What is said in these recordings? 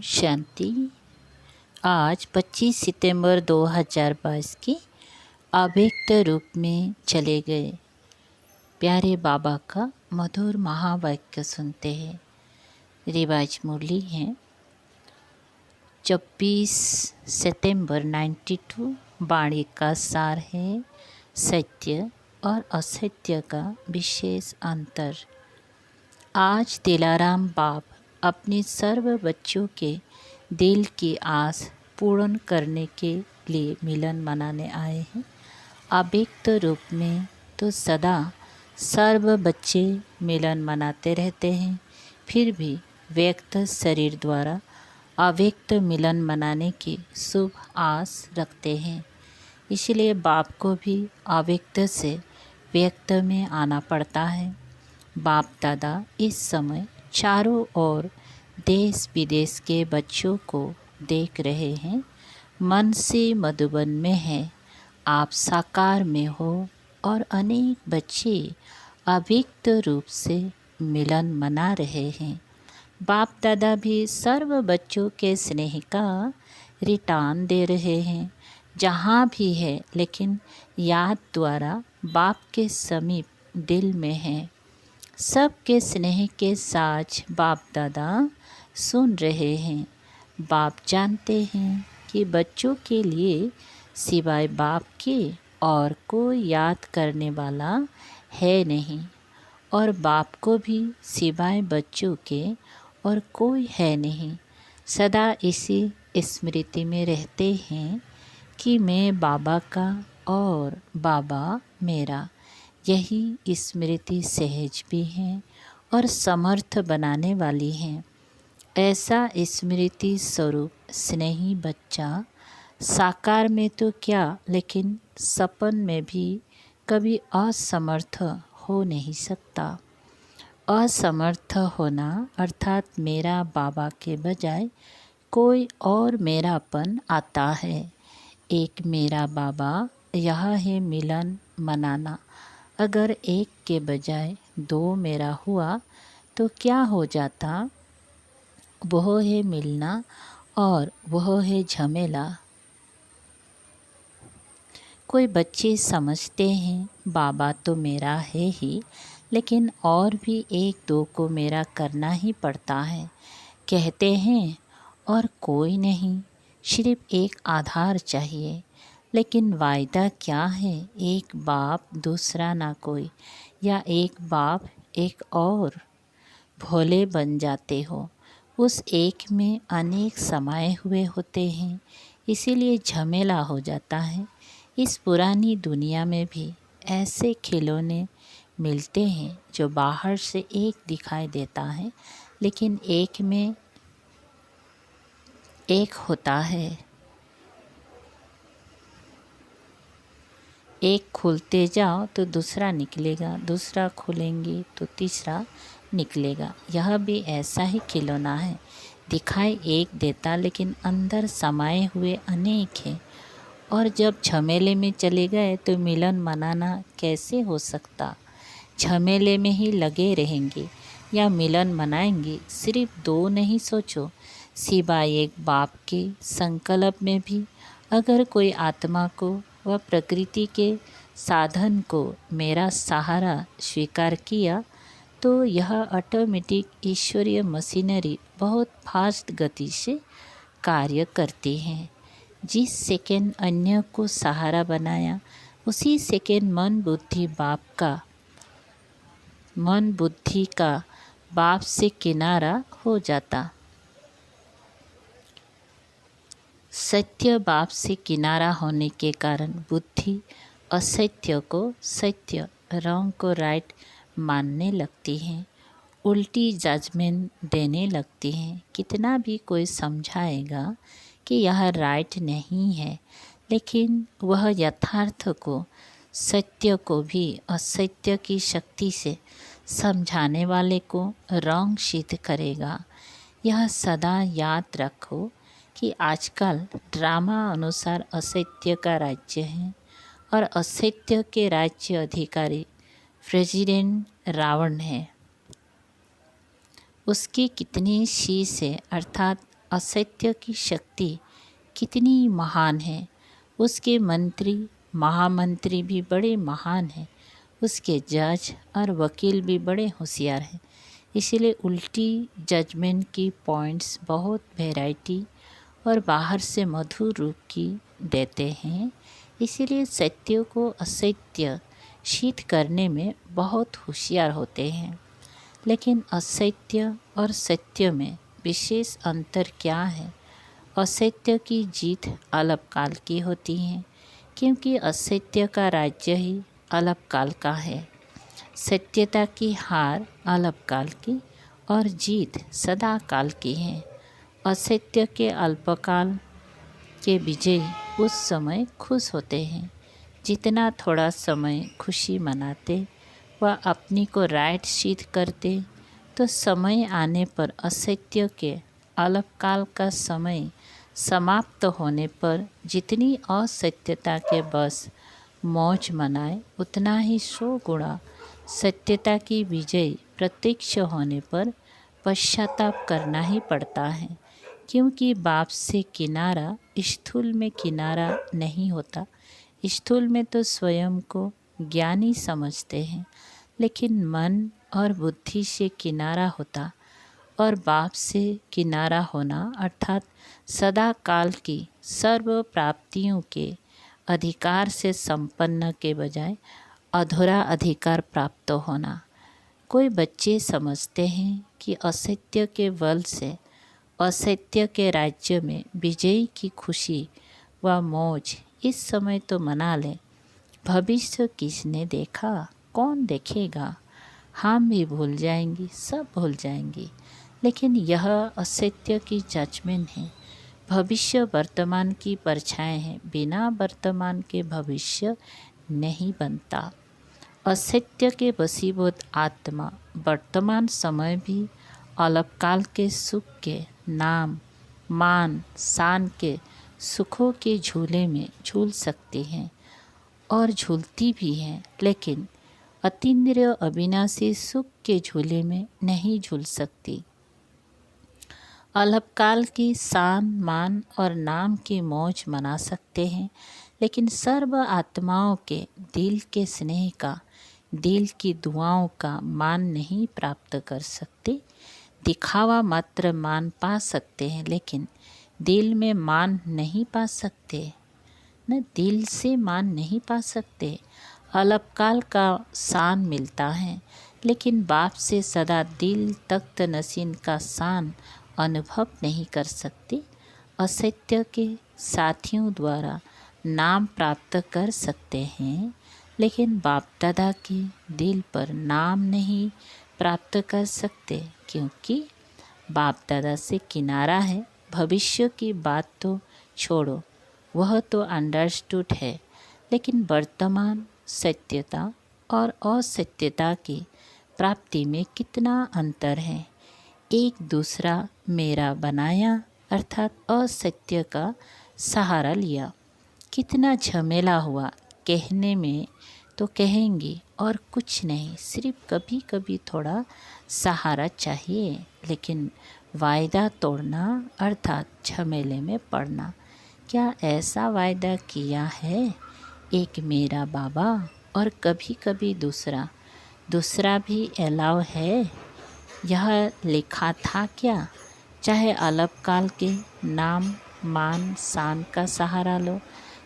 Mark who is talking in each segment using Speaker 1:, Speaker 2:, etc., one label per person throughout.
Speaker 1: शांति। आज 25 सितंबर 2022 की अव्यक्त रूप में चले गए प्यारे बाबा का मधुर महावाक्य सुनते हैं। रिवाज मुरली है 24 सितंबर 92। वाणी का सार है सत्य और असत्य का विशेष अंतर। आज दिलाराम बाप अपने सर्व बच्चों के दिल की आस पूर्ण करने के लिए मिलन मनाने आए हैं। अव्यक्त रूप में तो सदा सर्व बच्चे मिलन मनाते रहते हैं, फिर भी व्यक्त शरीर द्वारा अव्यक्त मिलन मनाने की शुभ आस रखते हैं। इसलिए बाप को भी अव्यक्त से व्यक्त में आना पड़ता है। बाप दादा इस समय चारों ओर देश विदेश के बच्चों को देख रहे हैं। मन से मधुबन में है, आप साकार में हो और अनेक बच्चे अव्यक्त रूप से मिलन मना रहे हैं। बाप दादा भी सर्व बच्चों के स्नेह का रिटर्न दे रहे हैं जहाँ भी है, लेकिन याद द्वारा बाप के समीप दिल में है। सबके स्नेह के साज बाप दादा सुन रहे हैं। बाप जानते हैं कि बच्चों के लिए सिवाय बाप के और कोई याद करने वाला है नहीं, और बाप को भी सिवाय बच्चों के और कोई है नहीं। सदा इसी स्मृति में रहते हैं कि मैं बाबा का और बाबा मेरा। यही स्मृति सहज भी है और समर्थ बनाने वाली है। ऐसा स्मृति स्वरूप स्नेही बच्चा साकार में तो क्या, लेकिन सपन में भी कभी असमर्थ हो नहीं सकता। असमर्थ होना अर्थात मेरा बाबा के बजाय कोई और मेरापन आता है। एक मेरा बाबा, यह है मिलन मनाना। अगर एक के बजाय दो मेरा हुआ तो क्या हो जाता? वह है मिलना और वह है झमेला। कोई बच्चे समझते हैं बाबा तो मेरा है ही, लेकिन और भी एक दो को मेरा करना ही पड़ता है। कहते हैं और कोई नहीं, सिर्फ एक आधार चाहिए। लेकिन वायदा क्या है? एक बाप दूसरा ना कोई, या एक बाप एक और। भोले बन जाते हो, उस एक में अनेक समाये हुए होते हैं, इसीलिए झमेला हो जाता है। इस पुरानी दुनिया में भी ऐसे खिलौने मिलते हैं जो बाहर से एक दिखाई देता है, लेकिन एक में एक होता है। एक खुलते जाओ तो दूसरा निकलेगा, दूसरा खोलेंगे तो तीसरा निकलेगा। यह भी ऐसा ही खिलौना है, दिखाई एक देता लेकिन अंदर समाये हुए अनेक हैं। और जब झमेले में चले गए तो मिलन मनाना कैसे हो सकता? झमेले में ही लगे रहेंगे या मिलन मनाएंगे? सिर्फ दो नहीं सोचो, सिवाय एक बाप के संकल्प में भी अगर कोई आत्मा को व प्रकृति के साधन को मेरा सहारा स्वीकार किया तो यह ऑटोमेटिक ईश्वरीय मशीनरी बहुत फास्ट गति से कार्य करती है। जिस सेकेंड अन्य को सहारा बनाया, उसी सेकेंड मन बुद्धि का बाप से किनारा हो जाता। सत्य बाप से किनारा होने के कारण बुद्धि असत्य को सत्य, रॉन्ग को राइट मानने लगती है, उल्टी जजमेंट देने लगती है। कितना भी कोई समझाएगा कि यह राइट नहीं है, लेकिन वह यथार्थ को, सत्य को भी असत्य की शक्ति से समझाने वाले को रॉन्ग सिद्ध करेगा। यह सदा याद रखो कि आजकल ड्रामा अनुसार असत्य का राज्य है और असत्य के राज्य अधिकारी प्रेसिडेंट रावण है। उसकी कितनी शीश है, अर्थात असत्य की शक्ति कितनी महान है। उसके मंत्री महामंत्री भी बड़े महान हैं, उसके जज और वकील भी बड़े होशियार हैं। इसीलिए उल्टी जजमेंट की पॉइंट्स बहुत वैरायटी और बाहर से मधुर रूप की देते हैं। इसीलिए सत्य को असत्य सिद्ध करने में बहुत होशियार होते हैं। लेकिन असत्य और सत्य में विशेष अंतर क्या है? असत्य की जीत अल्पकाल की होती है, क्योंकि असत्य का राज्य ही अल्पकाल का है। सत्यता की हार अल्पकाल की और जीत सदा काल की है। असत्य के अल्पकाल के विजयी उस समय खुश होते हैं जितना थोड़ा समय खुशी मनाते व अपनी को राइट सिद्ध करते, तो समय आने पर असत्य के अल्पकाल का समय समाप्त होने पर जितनी असत्यता के बस मौज मनाए, उतना ही 100 गुणा सत्यता की विजय प्रत्यक्ष होने पर पश्चाताप करना ही पड़ता है। क्योंकि बाप से किनारा स्थूल में किनारा नहीं होता। स्थूल में तो स्वयं को ज्ञानी समझते हैं, लेकिन मन और बुद्धि से किनारा होता और बाप से किनारा होना अर्थात सदा काल की सर्व प्राप्तियों के अधिकार से संपन्न के बजाय अधूरा अधिकार प्राप्त होना। कोई बच्चे समझते हैं कि असत्य के बल से असत्य के राज्य में विजयी की खुशी व मौज इस समय तो मना लें, भविष्य किसने देखा, कौन देखेगा, हम भी भूल जाएंगे, सब भूल जाएंगे। लेकिन यह असत्य की जजमेंट है। भविष्य वर्तमान की परछाई है, बिना वर्तमान के भविष्य नहीं बनता। असत्य के वशीभूत आत्मा वर्तमान समय भी अल्पकाल के सुख के नाम मान शान के सुखों के झूले में झूल सकती हैं और झूलती भी हैं, लेकिन अतीन्द्रिय अविनाशी सुख के झूले में नहीं झूल सकती। अल्पकाल की शान मान और नाम की मौज मना सकते हैं, लेकिन सर्व आत्माओं के दिल के स्नेह का, दिल की दुआओं का मान नहीं प्राप्त कर सकते। दिखावा मात्र मान पा सकते हैं, लेकिन दिल में मान नहीं पा सकते, न दिल से मान नहीं पा सकते। अल्पकाल का शान मिलता है, लेकिन बाप से सदा दिल तख्त नसीन का शान अनुभव नहीं कर सकते। असत्य के साथियों द्वारा नाम प्राप्त कर सकते हैं, लेकिन बाप दादा के दिल पर नाम नहीं प्राप्त कर सकते, क्योंकि बाप दादा से किनारा है। भविष्य की बात तो छोड़ो, वह तो अंडरस्टूड है, लेकिन वर्तमान सत्यता और असत्यता की प्राप्ति में कितना अंतर है। एक दूसरा मेरा बनाया अर्थात असत्य का सहारा लिया। कितना झमेला हुआ, कहने में तो कहेंगे और कुछ नहीं, सिर्फ कभी कभी थोड़ा सहारा चाहिए, लेकिन वायदा तोड़ना अर्थात झमेले में पड़ना। क्या ऐसा वायदा किया है? एक मेरा बाबा और कभी कभी दूसरा भी अलाउ है। यह लिखा था क्या? चाहे अल्पकाल के नाम मान शान का सहारा लो,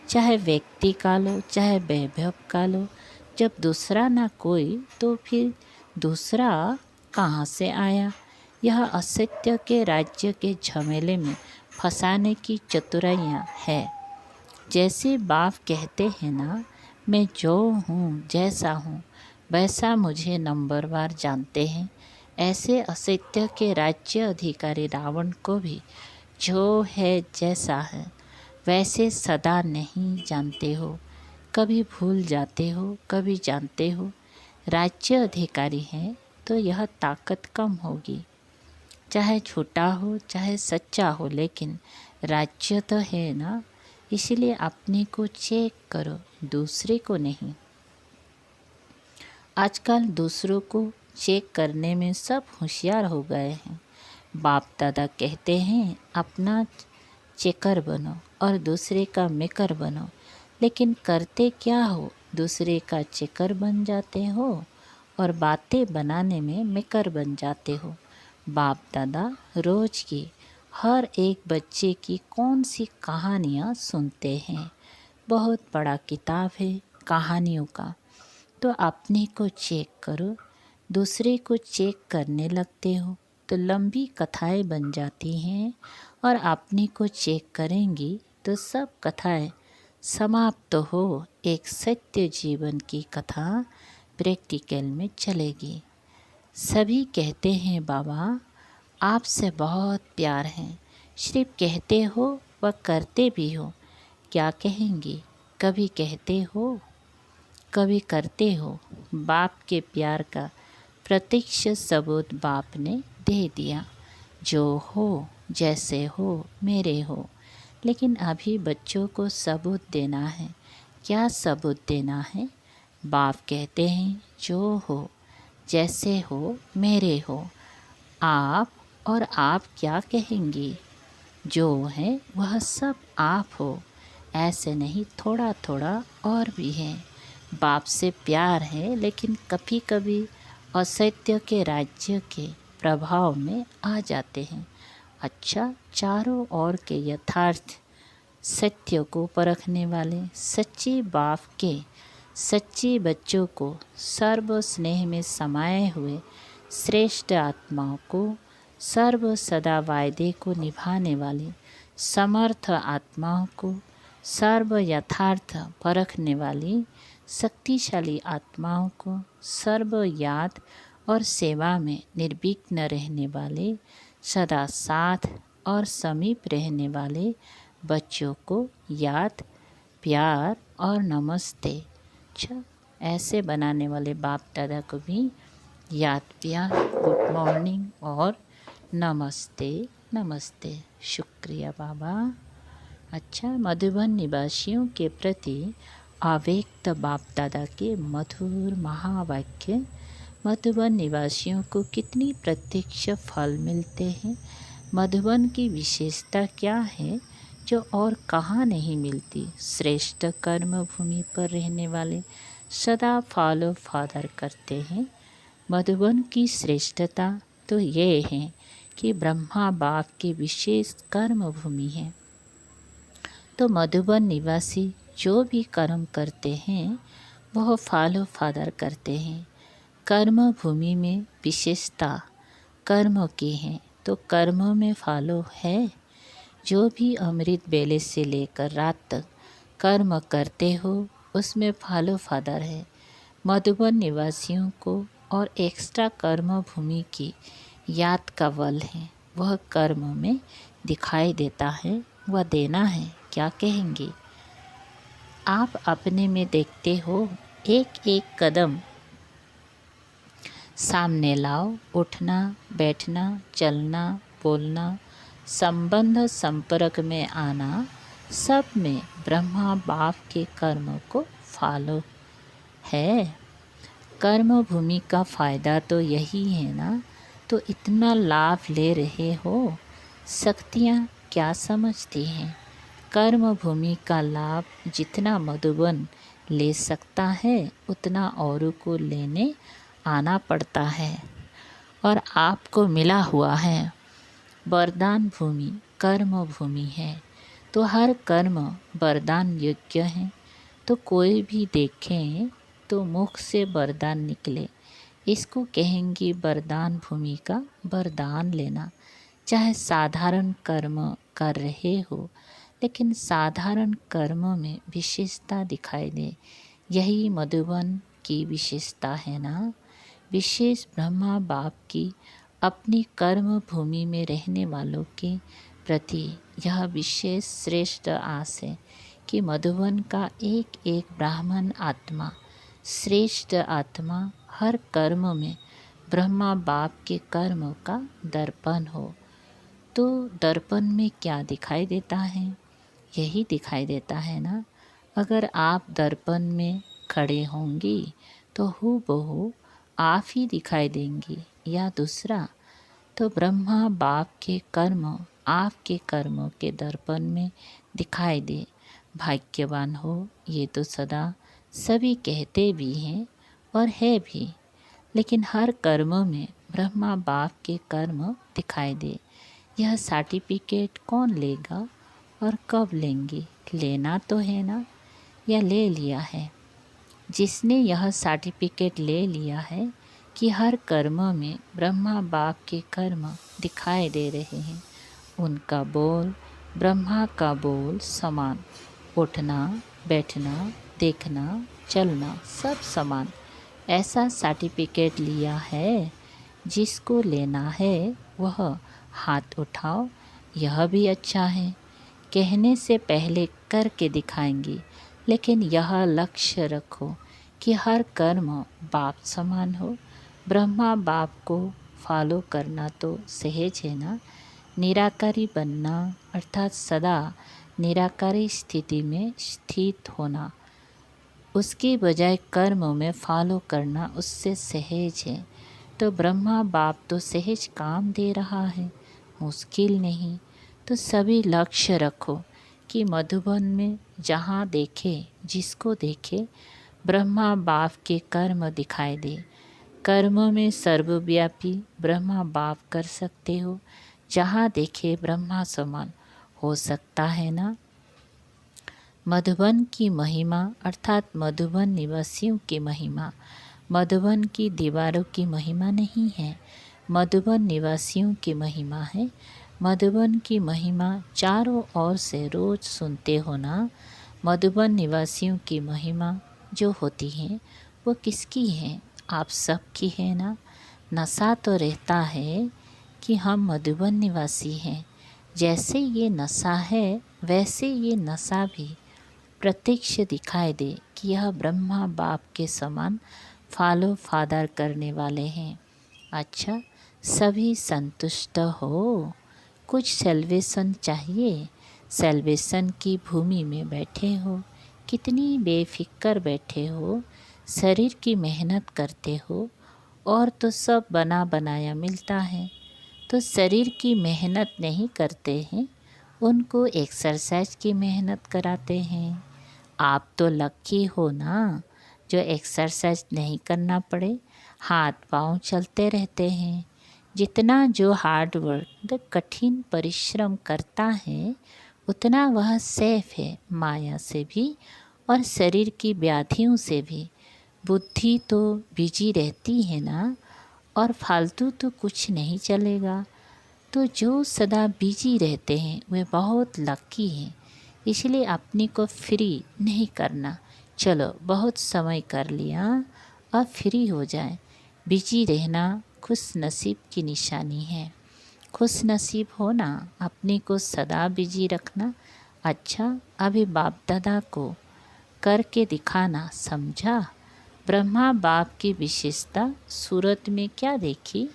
Speaker 1: चाहे व्यक्ति का लो, चाहे वैभव का लो। जब दूसरा ना कोई, तो फिर दूसरा कहाँ से आया? यह असत्य के राज्य के झमेले में फंसाने की चतुराइयाँ है। जैसे बाप कहते हैं ना, मैं जो हूँ जैसा हूँ वैसा मुझे नंबरवार जानते हैं। ऐसे असत्य के राज्य अधिकारी रावण को भी जो है जैसा है वैसे सदा नहीं जानते हो। कभी भूल जाते हो, कभी जानते हो। राज्य अधिकारी हैं तो यह ताकत कम होगी, चाहे झूठा हो चाहे सच्चा हो, लेकिन राज्य तो है ना। इसलिए अपने को चेक करो, दूसरे को नहीं। आजकल दूसरों को चेक करने में सब होशियार हो गए हैं। बाप दादा कहते हैं अपना चेकर बनो और दूसरे का मेकर बनो, लेकिन करते क्या हो? दूसरे का चेकर बन जाते हो और बातें बनाने में मेकर बन जाते हो। बाप दादा रोज की हर एक बच्चे की कौन सी कहानियाँ सुनते हैं। बहुत बड़ा किताब है कहानियों का। तो अपने को चेक करो, दूसरे को चेक करने लगते हो तो लंबी कथाएं बन जाती हैं, और अपने को चेक करेंगी तो सब कथाएं समाप्त हो एक सत्य जीवन की कथा प्रैक्टिकल में चलेगी। सभी कहते हैं बाबा आपसे बहुत प्यार है, सिर्फ कहते हो व करते भी हो। क्या कहेंगी? कभी कहते हो कभी करते हो। बाप के प्यार का प्रत्यक्ष सबूत बाप ने दे दिया। जो हो जैसे हो मेरे हो। लेकिन अभी बच्चों को सबूत देना है। क्या सबूत देना है? बाप कहते हैं जो हो जैसे हो मेरे हो। आप और आप क्या कहेंगी? जो है वह सब आप हो। ऐसे नहीं, थोड़ा थोड़ा और भी है। बाप से प्यार है, लेकिन कभी कभी असत्य के राज्य के प्रभाव में आ जाते हैं। अच्छा, चारों ओर के यथार्थ सत्य को परखने वाले सच्चे बाप के सच्चे बच्चों को, सर्व स्नेह में समाये हुए श्रेष्ठ आत्माओं को, सर्व सदा वायदे को निभाने वाले समर्थ आत्माओं को, सर्व यथार्थ परखने वाली शक्तिशाली आत्माओं को, सर्व याद और सेवा में निर्विघ्न रहने वाले, सदा साथ और समीप रहने वाले बच्चों को याद, प्यार और नमस्ते। अच्छा, ऐसे बनाने वाले बाप दादा को भी याद, प्यार, गुड मॉर्निंग और नमस्ते नमस्ते। शुक्रिया बाबा। अच्छा, मधुबन निवासियों के प्रति अव्यक्त बाप दादा के मधुर महावाक्य। मधुबन निवासियों को कितनी प्रत्यक्ष फल मिलते हैं? मधुबन की विशेषता क्या है जो और कहाँ नहीं मिलती? श्रेष्ठ कर्म भूमि पर रहने वाले सदा फॉलो फादर करते हैं। मधुबन की श्रेष्ठता तो ये है कि ब्रह्मा बाप की विशेष कर्म भूमि है। तो मधुबन निवासी जो भी कर्म करते हैं वह फॉलो फादर करते हैं। कर्म भूमि में विशेषता कर्म की है, तो कर्म में फॉलो है। जो भी अमृत बेले से लेकर रात तक कर्म करते हो उसमें फॉलो फादर है। मधुबन निवासियों को और एक्स्ट्रा कर्म भूमि की याद का बल है, वह कर्म में दिखाई देता है, वह देना है। क्या कहेंगे? आप अपने में देखते हो एक एक कदम सामने लाओ, उठना बैठना चलना बोलना संबंध संपर्क में आना, सब में ब्रह्मा बाप के कर्म को फॉलो है। कर्म भूमि का फ़ायदा तो यही है ना, तो इतना लाभ ले रहे हो। शक्तियाँ क्या समझती हैं? कर्म भूमि का लाभ जितना मधुबन ले सकता है उतना औरों को लेने आना पड़ता है, और आपको मिला हुआ है। वरदान भूमि कर्म भूमि है, तो हर कर्म वरदान योग्य है। तो कोई भी देखें तो मुख से वरदान निकले, इसको कहेंगे वरदान भूमि का वरदान लेना। चाहे साधारण कर्म कर रहे हो, लेकिन साधारण कर्म में विशेषता दिखाई दे, यही मधुबन की विशेषता है ना। विशेष ब्रह्मा बाप की अपनी कर्म भूमि में रहने वालों के प्रति यह विशेष श्रेष्ठ आस है कि मधुबन का एक एक ब्राह्मण आत्मा, श्रेष्ठ आत्मा हर कर्म में ब्रह्मा बाप के कर्म का दर्पण हो। तो दर्पण में क्या दिखाई देता है? यही दिखाई देता है ना। अगर आप दर्पण में खड़े होंगी तो हूबहू आप ही दिखाई देंगी, या दूसरा तो ब्रह्मा बाप के कर्म आपके कर्मों के दर्पण में दिखाई दे। भाग्यवान हो, ये तो सदा सभी कहते भी हैं और है भी, लेकिन हर कर्म में ब्रह्मा बाप के कर्म दिखाई दे। यह सर्टिफिकेट कौन लेगा और कब लेंगे? लेना तो है ना, या ले लिया है? जिसने यह सर्टिफिकेट ले लिया है कि हर कर्म में ब्रह्मा बाप के कर्म दिखाई दे रहे हैं, उनका बोल ब्रह्मा का बोल समान, उठना बैठना देखना चलना सब समान, ऐसा सर्टिफिकेट लिया है। जिसको लेना है वह हाथ उठाओ। यह भी अच्छा है, कहने से पहले करके दिखाएंगे, लेकिन यह लक्ष्य रखो कि हर कर्म बाप समान हो। ब्रह्मा बाप को फॉलो करना तो सहज है ना। निराकारी बनना अर्थात सदा निराकारी स्थिति में स्थित होना, उसके बजाय कर्म में फॉलो करना उससे सहज है। तो ब्रह्मा बाप तो सहज काम दे रहा है, मुश्किल नहीं। तो सभी लक्ष्य रखो कि मधुबन में जहाँ देखे जिसको देखे ब्रह्मा बाप के कर्म दिखाई दे। कर्म में सर्वव्यापी ब्रह्मा बाप कर सकते हो, जहाँ देखे ब्रह्मा समान हो सकता है ना। मधुबन की महिमा अर्थात मधुबन निवासियों की महिमा मधुबन की दीवारों की महिमा नहीं है, मधुबन निवासियों की महिमा है। मधुबन की महिमा चारों ओर से रोज सुनते हो ना। मधुबन निवासियों की महिमा जो होती है वो किसकी है? आप सबकी है ना। नशा तो रहता है कि हम मधुबन निवासी हैं। जैसे ये नशा है वैसे ये नशा भी प्रत्यक्ष दिखाई दे कि यह ब्रह्मा बाप के समान फॉलो फादर करने वाले हैं। अच्छा, सभी संतुष्ट हो, कुछ सेल्वेशन चाहिए। सेल्वेशन की भूमि में बैठे हो, कितनी बेफिक्र बैठे हो, शरीर की मेहनत करते हो और तो सब बना बनाया मिलता है। तो शरीर की मेहनत नहीं करते हैं, उनको एक्सरसाइज की मेहनत कराते हैं। आप तो लकी हो ना, जो एक्सरसाइज नहीं करना पड़े, हाथ पाँव चलते रहते हैं। जितना जो हार्ड वर्क कठिन परिश्रम करता है उतना वह सेफ है, माया से भी और शरीर की व्याधियों से भी। बुद्धि तो बिजी रहती है ना, और फालतू तो कुछ नहीं चलेगा। तो जो सदा बिजी रहते हैं वे बहुत लकी हैं। इसलिए अपने को फ्री नहीं करना। चलो बहुत समय कर लिया, अब फ्री हो जाए। बिजी रहना खुश नसीब की निशानी है। खुश नसीब होना अपने को सदा बिजी रखना। अच्छा, अभी बाप दादा को करके दिखाना, समझा? ब्रह्मा बाप की विशेषता सूरत में क्या देखी?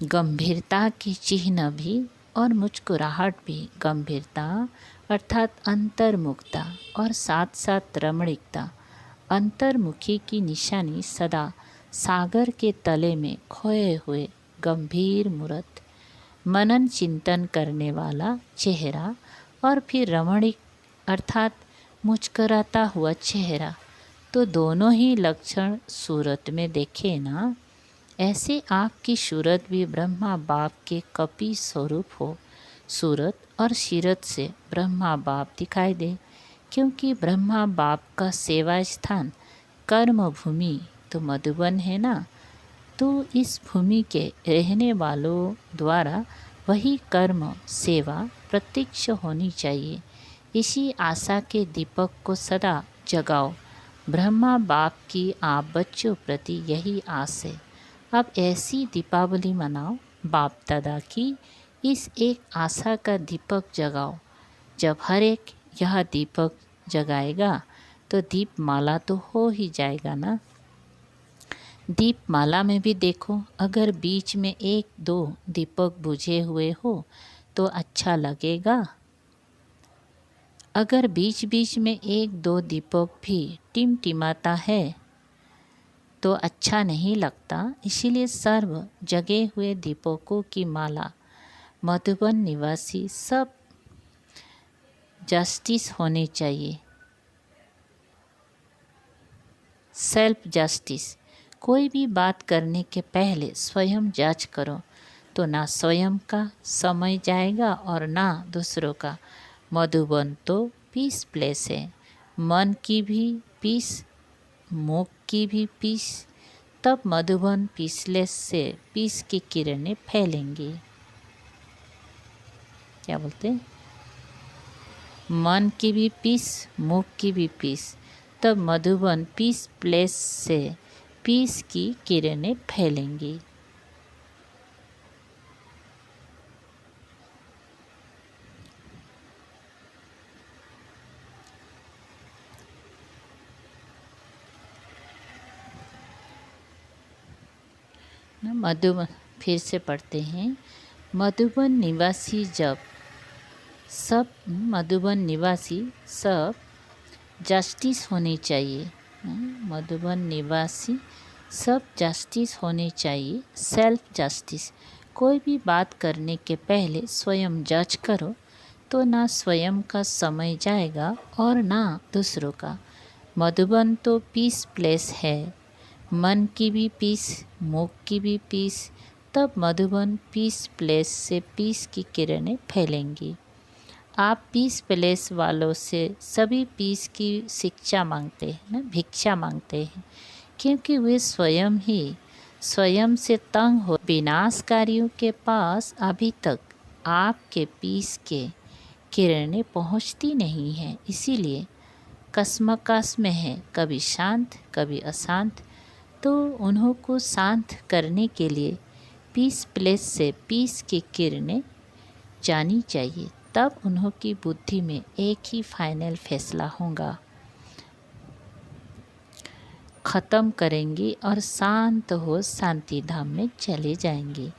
Speaker 1: गंभीरता की चिन्ह भी और मुस्कुराहट भी। गंभीरता अर्थात अंतर्मुखता और साथ साथ रमणीकता। अंतर्मुखी की निशानी सदा सागर के तले में खोए हुए गंभीर मूर्त, मनन चिंतन करने वाला चेहरा, और फिर रमणीक अर्थात मुस्कुराता हुआ चेहरा। तो दोनों ही लक्षण सूरत में देखे ना। ऐसे आपकी सूरत भी ब्रह्मा बाप के कपि स्वरूप हो। सूरत और सीरत से ब्रह्मा बाप दिखाई दे, क्योंकि ब्रह्मा बाप का सेवा स्थान कर्म भूमि तो मधुबन है ना। तो इस भूमि के रहने वालों द्वारा वही कर्म सेवा प्रत्यक्ष होनी चाहिए। इसी आशा के दीपक को सदा जगाओ। ब्रह्मा बाप की आप बच्चों प्रति यही आस है। अब ऐसी दीपावली मनाओ, बाप दादा की इस एक आशा का दीपक जगाओ। जब हर एक यह दीपक जगाएगा तो दीपमाला तो हो ही जाएगा ना। दीपमाला में भी देखो, अगर बीच में एक दो दीपक बुझे हुए हो तो अच्छा लगेगा। अगर बीच बीच में एक दो दीपक भी टिमटिमाता है तो अच्छा नहीं लगता, इसीलिए सर्व जगे हुए दीपकों की माला मधुबन निवासी सब जस्टिस होनी चाहिए। सेल्फ जस्टिस, कोई भी बात करने के पहले स्वयं जांच करो, तो ना स्वयं का समय जाएगा और ना दूसरों का। मधुबन तो पीस प्लेस है, मन की भी पीस, मुख की भी पीस, तब मधुबन पीसलेस से पीस की किरणें फैलेंगी। क्या बोलते हैं? मन की भी पीस, मुख की भी पीस, तब मधुबन पीस प्लेस से पीस की किरणें फैलेंगी। मधुबन फिर से पढ़ते हैं। मधुबन निवासी सब जस्टिस होनी चाहिए। मधुबन निवासी सब जस्टिस होनी चाहिए। सेल्फ जस्टिस, कोई भी बात करने के पहले स्वयं जज करो, तो ना स्वयं का समय जाएगा और ना दूसरों का। मधुबन तो पीस प्लेस है, मन की भी पीस, मुख की भी पीस, तब मधुबन पीस प्लेस से पीस की किरणें फैलेंगी। आप पीस प्लेस वालों से सभी पीस की शिक्षा मांगते हैं ना, भिक्षा मांगते हैं, क्योंकि वे स्वयं से तंग हो। विनाशकारियों के पास अभी तक आपके पीस के किरणें पहुंचती नहीं हैं, इसीलिए कश्मकश में है, कभी शांत कभी अशांत। तो उन्हों को शांत करने के लिए पीस प्लेस से पीस की किरणें जानी चाहिए, तब उन्हों की बुद्धि में एक ही फाइनल फैसला होगा, ख़त्म करेंगी और शांत हो शांति धाम में चले जाएंगे।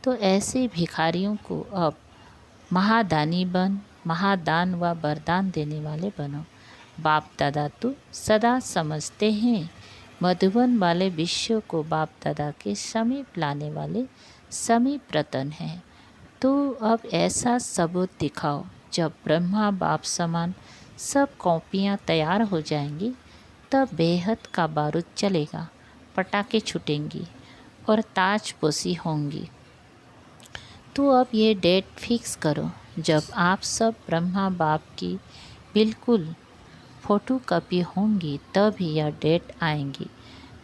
Speaker 1: तो ऐसे भिखारियों को अब महादान व वरदान देने वाले बनो। बाप दादा तो सदा समझते हैं, मधुबन वाले विश्व को बाप दादा के समीप लाने वाले समीप रतन हैं। तो अब ऐसा सबूत दिखाओ, जब ब्रह्मा बाप समान सब कॉपियाँ तैयार हो जाएंगी, तब बेहद का बारूद चलेगा, पटाखे छूटेंगी और ताजपोशी होंगी। तो अब ये डेट फिक्स करो, जब आप सब ब्रह्मा बाप की बिल्कुल फ़ोटो कॉपी होंगी, तब ही यह डेट आएंगी।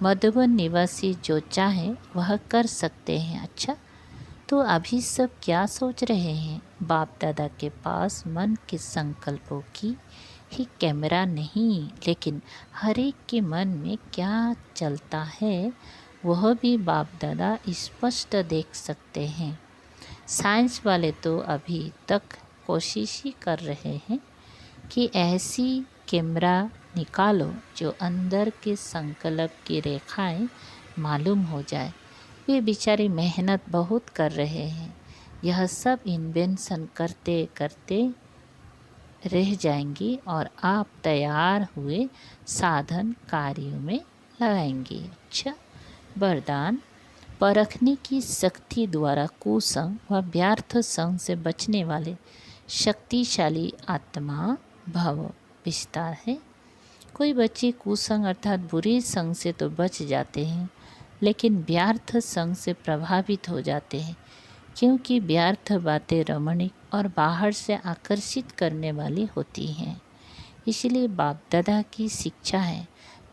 Speaker 1: मधुबन निवासी जो चाहे वह कर सकते हैं। अच्छा, तो अभी सब क्या सोच रहे हैं? बाप दादा के पास मन के संकल्पों की ही कैमरा नहीं, लेकिन हर एक के मन में क्या चलता है वह भी बाप दादा स्पष्ट देख सकते हैं। साइंस वाले तो अभी तक कोशिश ही कर रहे हैं कि ऐसी कैमरा निकालो जो अंदर के संकल्प की रेखाएं मालूम हो जाए। वे बेचारे मेहनत बहुत कर रहे हैं, यह सब इन्वेंशन करते करते रह जाएंगी और आप तैयार हुए साधन कार्यों में लगाएंगे। अच्छा, वरदान, परखने की शक्ति द्वारा कुसंग व व्यर्थ संग से बचने वाले शक्तिशाली आत्मा भव। विस्तार है। कोई बच्चे कुसंग अर्थात बुरे संग से तो बच जाते हैं, लेकिन व्यर्थ संग से प्रभावित हो जाते हैं, क्योंकि व्यर्थ बातें रमणीक और बाहर से आकर्षित करने वाली होती हैं। इसलिए बाप दादा की शिक्षा है,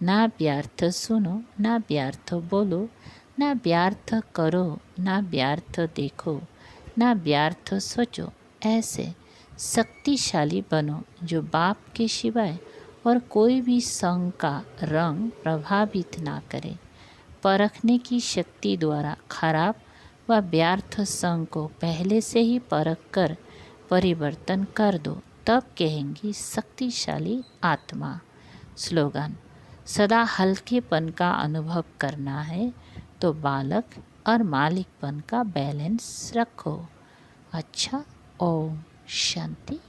Speaker 1: ना व्यर्थ सुनो, ना व्यर्थ बोलो, ना व्यर्थ करो, ना व्यर्थ देखो, ना व्यर्थ सोचो। ऐसे शक्तिशाली बनो जो बाप के सिवाय और कोई भी संग का रंग प्रभावित ना करे। परखने की शक्ति द्वारा खराब व व्यर्थ संग को पहले से ही परख कर परिवर्तन कर दो, तब कहेंगी शक्तिशाली आत्मा। स्लोगन, सदा हल्केपन का अनुभव करना है तो बालक और मालिकपन का बैलेंस रखो। अच्छा, ओम शांति।